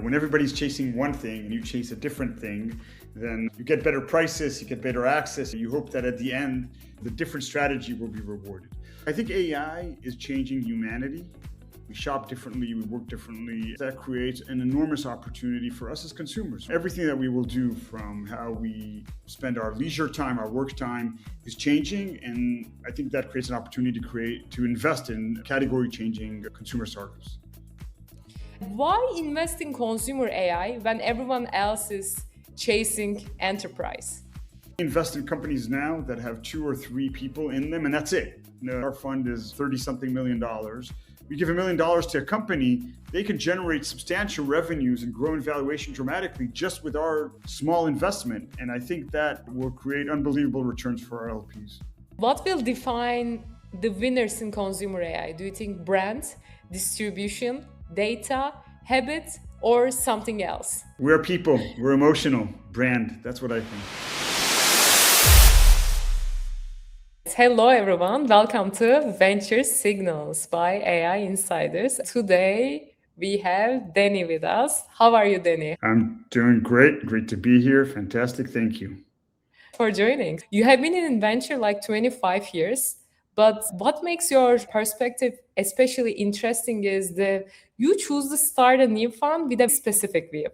When everybody's chasing one thing and you chase a different thing, then you get better prices, you get better access. You hope that at the end, the different strategy will be rewarded. I think AI is changing humanity. We shop differently, we work differently. That creates an enormous opportunity for us as consumers. Everything that we will do, from how we spend our leisure time, our work time, is changing. And I think that creates an opportunity to invest in category-changing consumer startups. Why invest in consumer AI when everyone else is chasing enterprise? Invest in companies now that have 2 or 3 people in them, and that's it. Our fund is $30-something million. We give $1 million to a company, they can generate substantial revenues and grow in valuation dramatically just with our small investment. And I think that will create unbelievable returns for our LPs. What will define the winners in consumer AI? Do you think brand, distribution, data, habits, or something else? We're people, we're emotional, brand, that's what I think. Hello everyone, welcome to Venture Signals by AI Insiders. Today we have Danny with us. How are you, Danny? I'm doing great to be here, fantastic, thank you. For joining. You have been in venture like 25 years, but what makes your perspective especially interesting is that you choose to start a new fund with a specific view.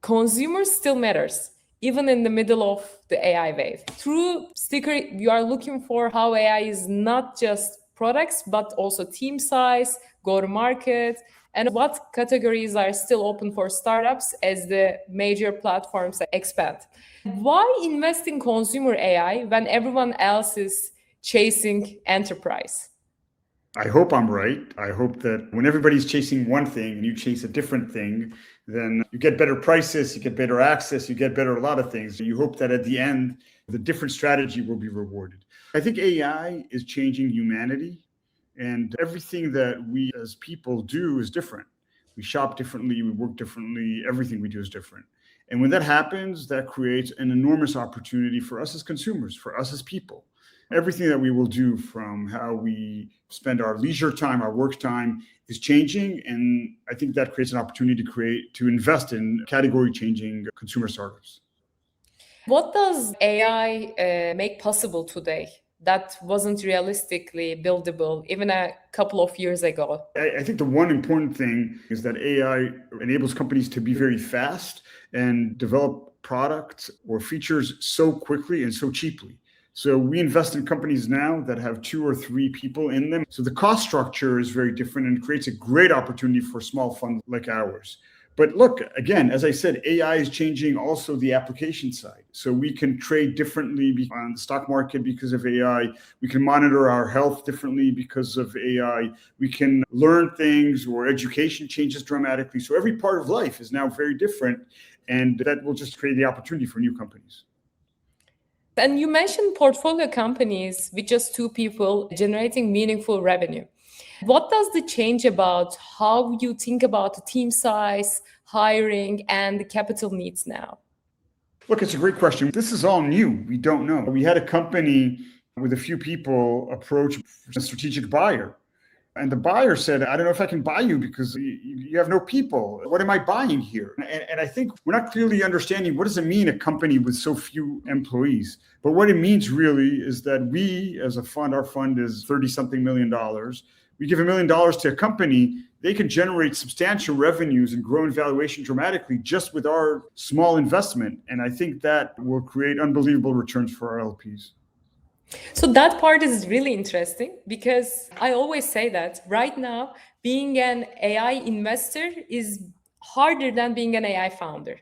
Consumers still matters, even in the middle of the AI wave. Through Sticker, you are looking for how AI is not just products, but also team size, go-to-market, and what categories are still open for startups as the major platforms expand. Why invest in consumer AI when everyone else is chasing enterprise? I hope I'm right. I hope that when everybody's chasing one thing and you chase a different thing, then you get better prices, you get better access, you get better a lot of things. You hope that at the end, the different strategy will be rewarded. I think AI is changing humanity, and everything that we as people do is different. We shop differently, we work differently, everything we do is different. And when that happens, that creates an enormous opportunity for us as consumers, for us as people. Everything that we will do, from how we spend our leisure time, our work time, is changing. And I think that creates an opportunity to invest in category-changing consumer startups. What does AI make possible today that wasn't realistically buildable even a couple of years ago? I think the one important thing is that AI enables companies to be very fast and develop products or features so quickly and so cheaply. So we invest in companies now that have 2 or 3 people in them. So the cost structure is very different and creates a great opportunity for a small fund like ours. But look, again, as I said, AI is changing also the application side. So we can trade differently on the stock market because of AI. We can monitor our health differently because of AI. We can learn things, or education changes dramatically. So every part of life is now very different, and that will just create the opportunity for new companies. And you mentioned portfolio companies with just 2 people generating meaningful revenue. What does the change about how you think about the team size, hiring, and the capital needs now? Look, it's a great question. This is all new. We don't know. We had a company with a few people approach a strategic buyer. And the buyer said, I don't know if I can buy you because you have no people. What am I buying here? And I think we're not clearly understanding, what does it mean, a company with so few employees? But what it means really is that we, as a fund, our fund is $30-something million. We give $1 million to a company, they can generate substantial revenues and grow in valuation dramatically just with our small investment. And I think that will create unbelievable returns for our LPs. So that part is really interesting, because I always say that right now, being an AI investor is harder than being an AI founder.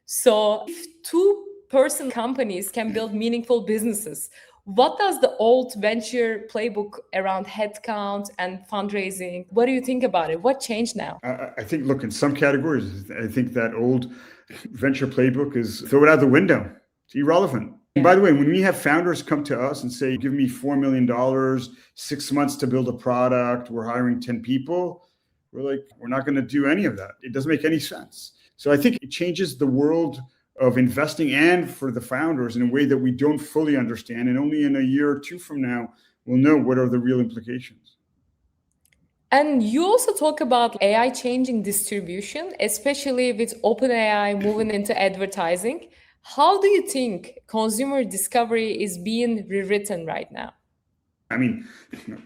So if 2-person companies can build meaningful businesses, what does the old venture playbook around headcount and fundraising, what do you think about it? What changed now? I think, look, in some categories, I think that old venture playbook is throw it out the window. It's irrelevant. And by the way, when we have founders come to us and say, give me $4 million, 6 months to build a product, we're hiring 10 people, we're like, we're not going to do any of that. It doesn't make any sense. So I think it changes the world of investing, and for the founders, in a way that we don't fully understand. And only in a year or 2 from now, we'll know what are the real implications. And you also talk about AI changing distribution, especially with OpenAI moving into advertising. How do you think consumer discovery is being rewritten right now? I mean,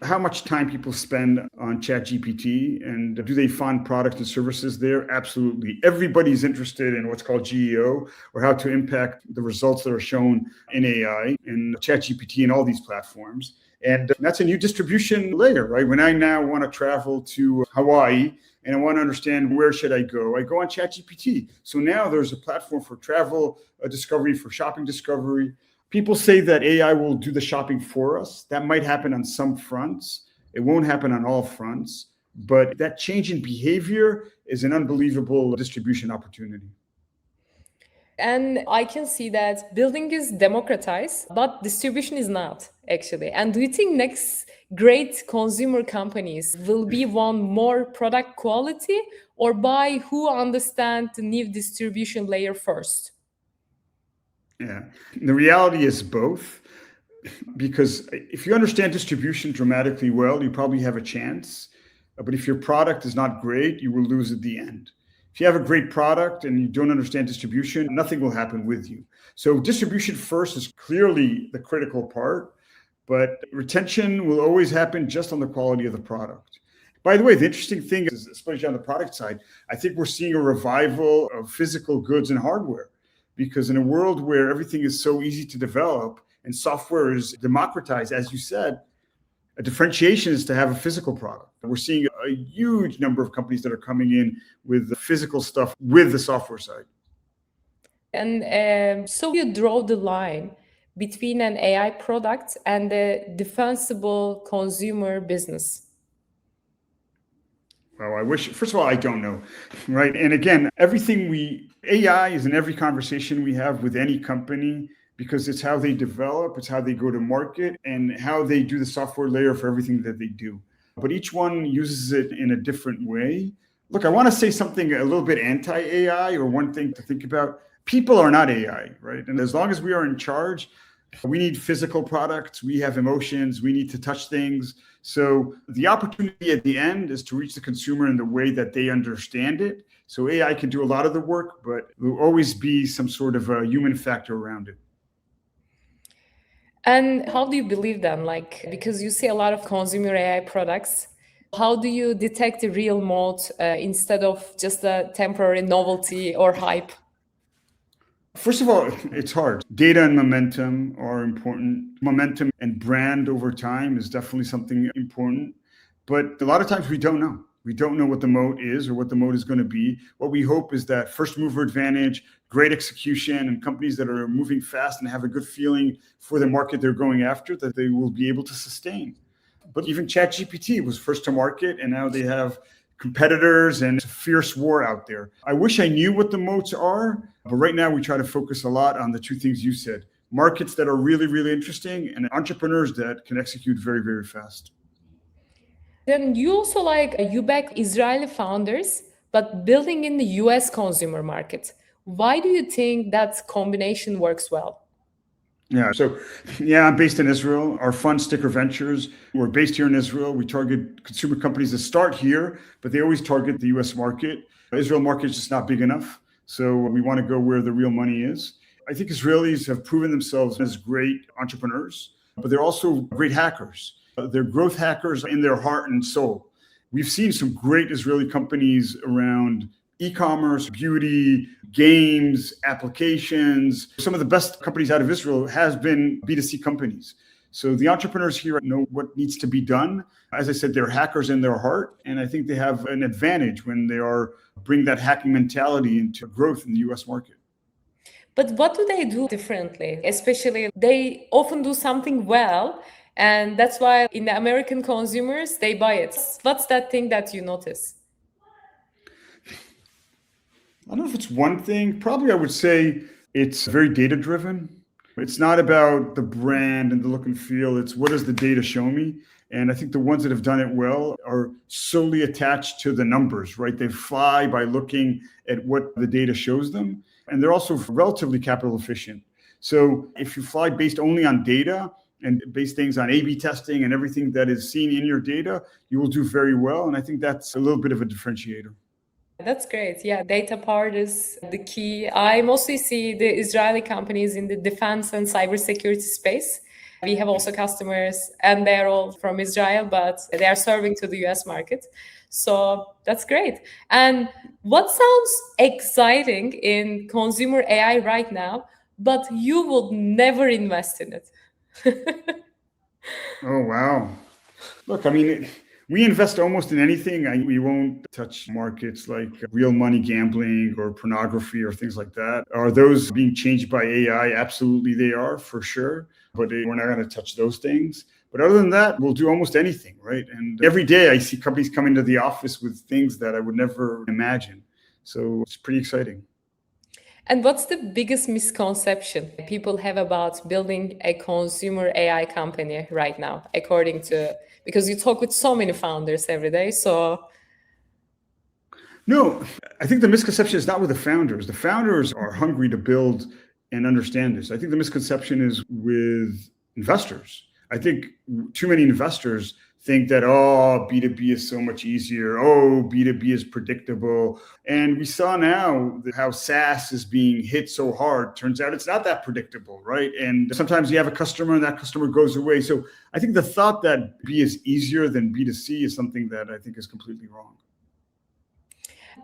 how much time people spend on ChatGPT and do they find products and services there? Absolutely. Everybody's interested in what's called GEO, or how to impact the results that are shown in AI and ChatGPT and all these platforms. And that's a new distribution layer, right? When I now want to travel to Hawaii and I want to understand where should I go on ChatGPT. So now there's a platform for travel discovery, for shopping discovery. People say that AI will do the shopping for us. That might happen on some fronts. It won't happen on all fronts. But that change in behavior is an unbelievable distribution opportunity. And I can see that building is democratized, but distribution is not actually. And do you think next great consumer companies will be one more product quality or by who understand the new distribution layer first? Yeah. The reality is both, because if you understand distribution dramatically well, you probably have a chance. But if your product is not great, you will lose at the end. If you have a great product and you don't understand distribution, nothing will happen with you. So distribution first is clearly the critical part, but retention will always happen just on the quality of the product. By the way, the interesting thing is, especially on the product side, I think we're seeing a revival of physical goods and hardware, because in a world where everything is so easy to develop and software is democratized, as you said, a differentiation is to have a physical product. We're seeing a huge number of companies that are coming in with the physical stuff with the software side. And so you draw the line between an AI product and a defensible consumer business. Well, I wish, first of all, I don't know, right? And again, AI is in every conversation we have with any company, because it's how they develop, it's how they go to market, and how they do the software layer for everything that they do. But each one uses it in a different way. Look, I want to say something a little bit anti-AI, or one thing to think about. People are not AI, right? And as long as we are in charge, we need physical products, we have emotions, we need to touch things. So the opportunity at the end is to reach the consumer in the way that they understand it. So AI can do a lot of the work, but there will always be some sort of a human factor around it. And how do you believe them? Like, because you see a lot of consumer AI products, how do you detect the real moat instead of just a temporary novelty or hype? First of all, it's hard. Data and momentum are important. Momentum and brand over time is definitely something important. But a lot of times we don't know. We don't know what the moat is or what the moat is going to be. What we hope is that first mover advantage, great execution, and companies that are moving fast and have a good feeling for the market they're going after, that they will be able to sustain. But even ChatGPT was first to market, and now they have competitors, and it's a fierce war out there. I wish I knew what the moats are, but right now we try to focus a lot on the two things you said: markets that are really, really interesting, and entrepreneurs that can execute very, very fast. Then you also you back Israeli founders, but building in the US consumer market. Why do you think that combination works well? I'm based in Israel. Our fund, Sticker Ventures, we're based here in Israel. We target consumer companies that start here, but they always target the US market. Israel market is just not big enough. So we want to go where the real money is. I think Israelis have proven themselves as great entrepreneurs, but they're also great hackers. They're growth hackers in their heart and soul. We've seen some great Israeli companies around e-commerce, beauty, games, applications. Some of the best companies out of Israel has been B2C companies. So the entrepreneurs here know what needs to be done. As I said, they're hackers in their heart, and I think they have an advantage when they are bring that hacking mentality into growth in the US market. But what do they do differently? Especially, they often do something well, and that's why in the American consumers, they buy it. What's that thing that you notice? I don't know if it's one thing. Probably I would say it's very data driven. It's not about the brand and the look and feel. It's what does the data show me? And I think the ones that have done it well are solely attached to the numbers, right? They fly by looking at what the data shows them. And they're also relatively capital efficient. So if you fly based only on data, and base things on A/B testing and everything that is seen in your data, you will do very well. And I think that's a little bit of a differentiator. That's great. Yeah, data part is the key. I mostly see the Israeli companies in the defense and cybersecurity space. We have also customers, and they're all from Israel, but they are serving to the US market. So that's great. And what sounds exciting in consumer AI right now, but you would never invest in it? Oh, wow. Look, I mean, we invest almost in anything. We won't touch markets like real money gambling or pornography or things like that. Are those being changed by AI? Absolutely, they are, for sure. But we're not going to touch those things. But other than that, we'll do almost anything, right? And every day I see companies come into the office with things that I would never imagine. So it's pretty exciting. And what's the biggest misconception people have about building a consumer AI company right now, according to, because you talk with so many founders every day. So No, I think the misconception is not with the founders. The founders are hungry to build and understand this. I think the misconception is with investors. I think too many investors think that, oh, B2B is so much easier. Oh, B2B is predictable. And we saw now how SaaS is being hit so hard. Turns out it's not that predictable, right? And sometimes you have a customer and that customer goes away. So I think the thought that B is easier than B2C is something that I think is completely wrong.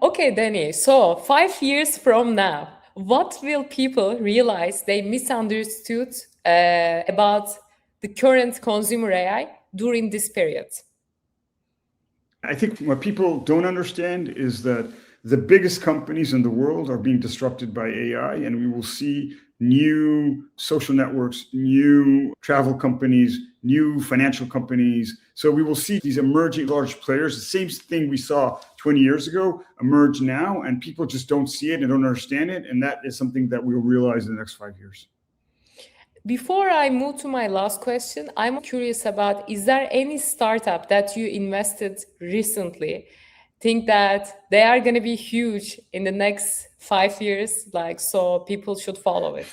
okay, Danny, so 5 years from now, what will people realize they misunderstood about the current consumer AI during this period? I think what people don't understand is that the biggest companies in the world are being disrupted by AI, and we will see new social networks, new travel companies, new financial companies. So we will see these emerging large players, the same thing we saw 20 years ago, emerge now, and people just don't see it and don't understand it. And that is something that we'll realize in the next 5 years. Before I move to my last question, I'm curious about, is there any startup that you invested recently, think that they are going to be huge in the next 5 years, like, so people should follow it?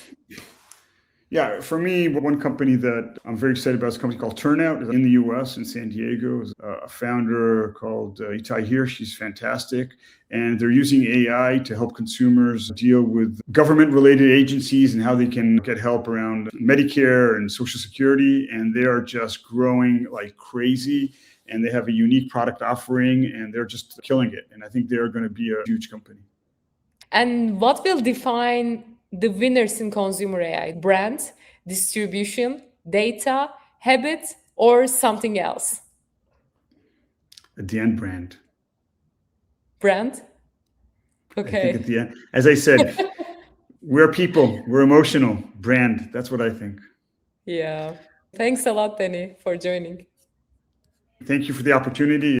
Yeah, for me, one company that I'm very excited about is a company called Turnout in the US in San Diego. A founder called Itai Hirsch. She's fantastic. And they're using AI to help consumers deal with government-related agencies and how they can get help around Medicare and Social Security. And they are just growing like crazy. And they have a unique product offering, and they're just killing it. And I think they're going to be a huge company. And what will define the winners in consumer AI? Brand, distribution, data, habit, or something else? At the end, brand. Brand? I think Okay. at the end, as I said, we're people, we're emotional. Brand, that's what I think. Yeah. Thanks a lot, Danny, for joining. Thank you for the opportunity.